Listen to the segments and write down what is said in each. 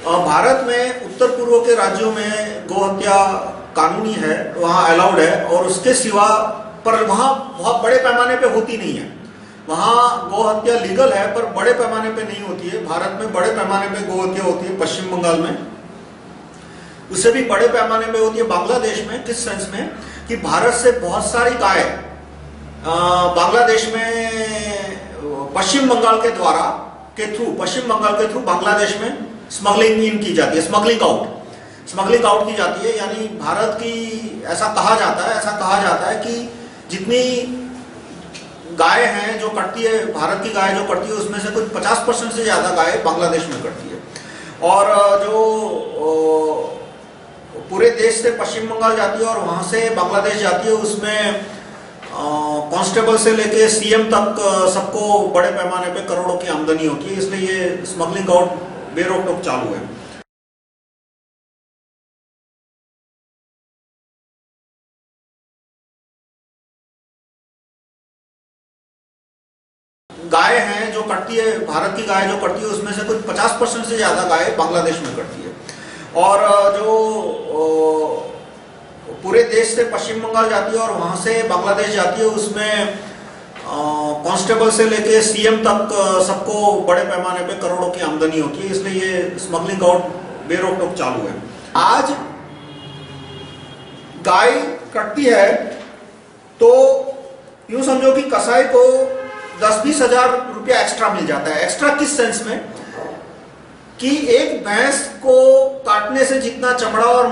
भारत में उत्तर पूर्व के राज्यों में गोहत्या कानूनी है, वहाँ अलाउड है, और उसके सिवा पर वहाँ बहुत बड़े पैमाने पे होती नहीं है। वहाँ गोहत्या लीगल है पर बड़े पैमाने पे नहीं होती है। भारत में बड़े पैमाने पे गोहत्या होती है, पश्चिम बंगाल में उससे भी बड़े पैमाने पे होती है। बांग्लादेश में किस सेंस में कि भारत से बहुत सारी गाय बांग्लादेश में पश्चिम बंगाल के द्वारा पश्चिम बंगाल के थ्रू बांग्लादेश में स्मगलिंग इन की जाती है, स्मगलिंग आउट की जाती है। यानी भारत की ऐसा कहा जाता है कि जितनी गाय हैं जो कटती है, भारत की गाय जो कटती है उसमें से कुछ 50% से ज्यादा गाय बांग्लादेश में कटती है। और जो पूरे देश से पश्चिम बंगाल जाती है और वहां से बांग्लादेश जाती है, उसमें कांस्टेबल से लेके सीएम तक सबको बड़े पैमाने पे करोड़ों की आमदनी होती है। इसलिए ये स्मगलिंग आउट बेरोक टोक चालू है। गाय हैं जो कटती है, भारत की गाय जो कटती है उसमें से कुछ 50% से ज्यादा गाय बांग्लादेश में कटती है। और जो पूरे देश से पश्चिम बंगाल जाती है और वहां से बांग्लादेश जाती है, उसमें कांस्टेबल से लेके सीएम तक सबको बड़े पैमाने पे करोड़ों की आमदनी होती है। इसलिए ये स्मगलिंग आउट बेरोक टोक चालू है। आज गाय कटती है तो यूं समझो कि कसाई को 10-20 हजार रुपया एक्स्ट्रा मिल जाता है। एक्स्ट्रा किस सेंस में कि एक भैंस को काटने से जितना चमड़ा और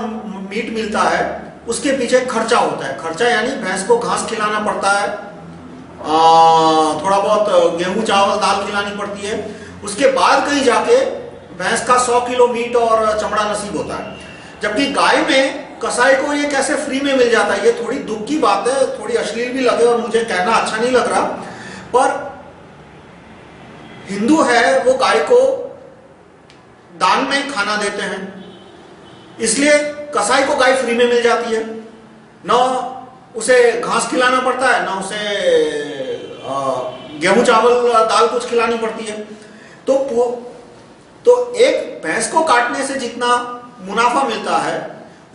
मीट मिलता है उसके पीछे खर्चा होता है। खर्चा यानी भैंस को घास खिलाना पड़ता है, थोड़ा बहुत गेहूं चावल दाल खिलानी पड़ती है, उसके बाद कहीं जाके भैंस का 100 किलो मीट और चमड़ा नसीब होता है। जबकि गाय में कसाई को ये कैसे फ्री में मिल जाता है, ये थोड़ी दुख की बात है, थोड़ी अश्लील भी लगे और मुझे कहना अच्छा नहीं लग रहा, पर हिंदू है वो गाय को दान में खाना देते हैं, इसलिए कसाई को गाय फ्री में मिल जाती है। ना उसे घास खिलाना पड़ता है, ना उसे गेहूं चावल दाल कुछ खिलानी पड़ती है। तो एक भैंस को काटने से जितना मुनाफा मिलता है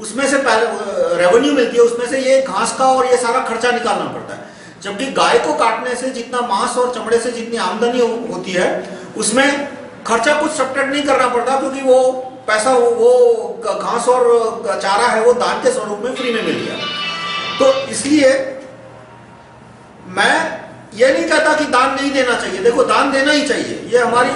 उसमें से पहले रेवेन्यू मिलती है, उसमें से ये घास का और ये सारा खर्चा निकालना पड़ता है। जबकि गाय को काटने से जितना मांस और चमड़े से जितनी आमदनी होती है उसमें खर्चा कुछ सब्ट्रैक्ट नहीं करना पड़ता, क्योंकि वो पैसा वो घास और चारा है वो दान के स्वरूप में फ्री में मिल गया। तो इसलिए मैं ये नहीं कहता कि दान नहीं देना चाहिए, देखो दान देना ही चाहिए, ये हमारी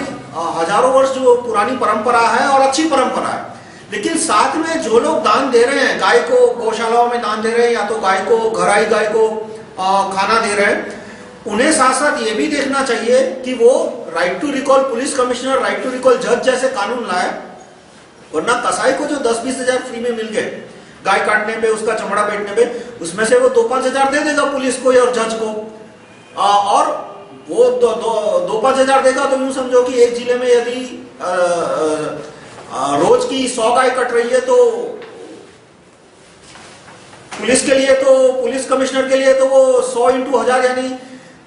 हजारों वर्ष जो पुरानी परंपरा है और अच्छी परंपरा है। लेकिन साथ में जो लोग दान दे रहे हैं, गाय को गौशालाओं में दान दे रहे हैं या तो गाय को घराई गाय को खाना दे रहे हैं, उन्हें साथ साथ ये भी देखना चाहिए कि वो right to recall police commissioner, right to recall जज जैसे कानून लाए। वरना कसाई को जो 10-20 हजार फ्री में मिल गए गाय काटने पे, उसका चमड़ा बेचने पे, उसमें से वो 2-5 हजार दे देगा पुलिस को और जज को, और वो 2-5 हजार देगा तो यूं समझो कि एक जिले में यदि रोज की 100 गाय कट रही है तो पुलिस के लिए, तो पुलिस कमिश्नर के लिए तो वो 100 × 1000 यानी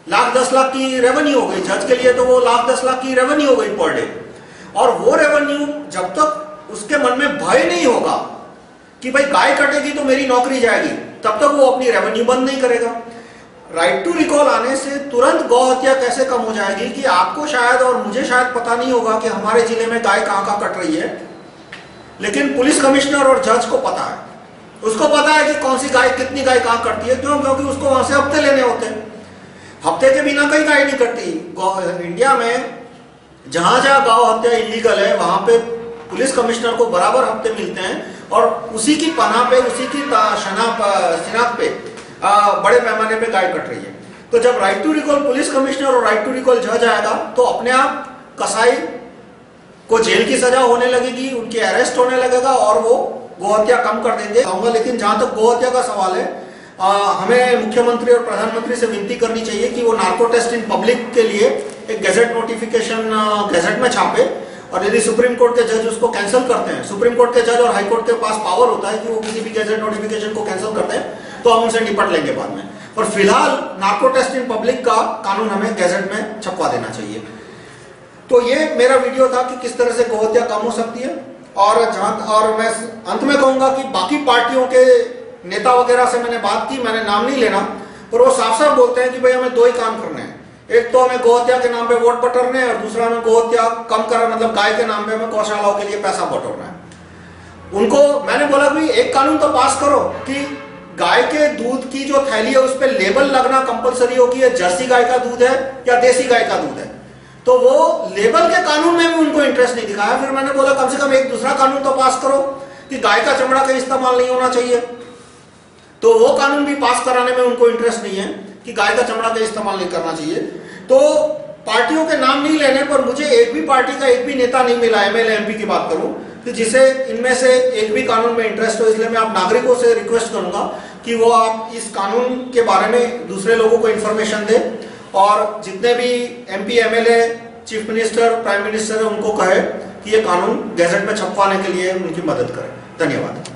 1,10 लाख की रेवेन्यू हो गई। जज के लिए तो वो 1,10 लाख की रेवेन्यू हो गई पर डे। और वो रेवेन्यू जब तक उसके मन में भय नहीं होगा कि भाई गाय कटेगी तो मेरी नौकरी जाएगी, तब तक वो अपनी रेवेन्यू बंद नहीं करेगा। राइट टू रिकॉल आने से तुरंत गौ हत्या कैसे कम हो जाएगी कि आपको शायद और मुझे शायद पता नहीं होगा कि हमारे जिले में गाय कहां कट रही है, लेकिन पुलिस कमिश्नर और जज को पता है। उसको पता है कि कौन सी गाय, कितनी गाय कहां कटती है। क्यों? क्योंकि उसको वहां से हफ्ते लेने होते हैं। हफ्ते के बिना कहीं गाय नहीं कटती। इंडिया में जहां जहां गौ हत्या इलीगल है वहां पे पुलिस कमिश्नर को बराबर हफ्ते मिलते हैं और उसी की पनाह पे, उसी की शिनाख्त पे बड़े पैमाने पे गाय कट रही है। तो जब right to recall police commissioner और राइट टू रिकॉल जज आएगा तो अपने आप कसाई को जेल की सजा होने लगेगी, उनकी अरेस्ट होने लगेगा और वो गोहत्या कम कर देंगे। लेकिन जहां तक गोहत्या का सवाल है, हमें मुख्यमंत्री और प्रधानमंत्री से विनती करनी चाहिए कि वो नार्को टेस्ट इन पब्लिक के लिए एक गैजेट नोटिफिकेशन गैजेट में छापे, और यदि सुप्रीम कोर्ट के जज उसको कैंसिल करते हैं, सुप्रीम कोर्ट के जज और हाई कोर्ट के पास पावर होता है कि वो किसी भी गैजेट नोटिफिकेशन को कैंसिल करते हैं, तो हम उनसे निपट लेंगे बाद में। पर फिलहाल नार्को टेस्ट इन पब्लिक का कानून हमें गैजेट में छपवा देना चाहिए। तो ये मेरा वीडियो था कि किस तरह से गोहत्या कम हो सकती है, और मैं अंत में कहूंगा कि बाकी पार्टियों के नेता वगैरह से मैंने बात की, मैंने नाम नहीं लेना, पर वो साफ साफ बोलते हैं कि भाई हमें दो ही काम करने हैं, एक तो हमें गोहत्या के नाम पे वोट बटोरने और दूसरा हमें गोहत्या कम कर, मतलब गाय के नाम पे हमें गौशालाओं के लिए पैसा बटोरना है। उनको मैंने बोला भाई एक कानून तो पास करो कि गाय के दूध की जो थैली है उस पर लेबल लगना कंपलसरी हो कि ये जर्सी गाय का दूध है या देसी गाय का दूध है। तो वो लेबल के कानून में भी उनको इंटरेस्ट नहीं दिखाया। फिर मैंने बोला कम से कम एक दूसरा कानून तो पास करो कि गाय का चमड़ा का इस्तेमाल नहीं होना चाहिए, तो वो कानून भी पास कराने में उनको इंटरेस्ट नहीं है कि गाय का चमड़ा का इस्तेमाल नहीं करना चाहिए। तो पार्टियों के नाम नहीं लेने पर मुझे एक भी पार्टी का एक भी नेता नहीं मिला, एमएलए एमपी की बात करूं, कि जिसे इनमें से एक भी कानून में इंटरेस्ट हो। इसलिए मैं आप नागरिकों से रिक्वेस्ट करूंगा कि वो आप इस कानून के बारे में दूसरे लोगों को इन्फॉर्मेशन दें और जितने भी MP MLA chief minister prime minister है उनको कहे कि ये कानून गैजेट में छपवाने के लिए उनकी मदद करें। धन्यवाद।